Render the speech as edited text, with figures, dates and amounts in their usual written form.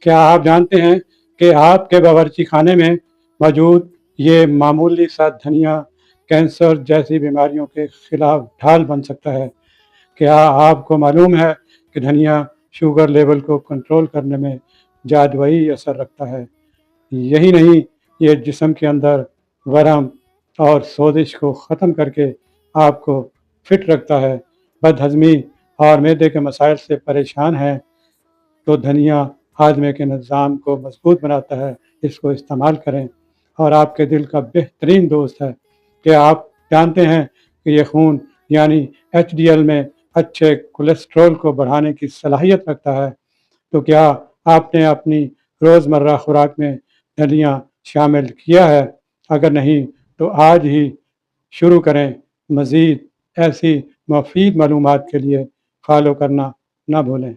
क्या आप जानते हैं कि आपके बावर्ची खाने में मौजूद ये मामूली सा धनिया कैंसर जैसी बीमारियों के खिलाफ ढाल बन सकता है? क्या आपको मालूम है कि धनिया शुगर लेवल को कंट्रोल करने में जादुई असर रखता है? यही नहीं, ये जिस्म के अंदर वरम और सोजिश को ख़त्म करके आपको फिट रखता है। बदहज़मी और मैदे के मसाइल से परेशान हैं तो धनिया हाजमे के निज़ाम को मजबूत बनाता है। इसको इस्तेमाल करें और आपके दिल का बेहतरीन दोस्त है। क्या आप जानते हैं कि ये खून यानी एचडीएल में अच्छे कोलेस्ट्रॉल को बढ़ाने की सलाहियत रखता है? तो क्या आपने अपनी रोज़मर्रा खुराक में धनिया शामिल किया है? अगर नहीं तो आज ही शुरू करें। मज़ीद ऐसी मुफीद मालूमात के लिए फॉलो करना ना भूलें।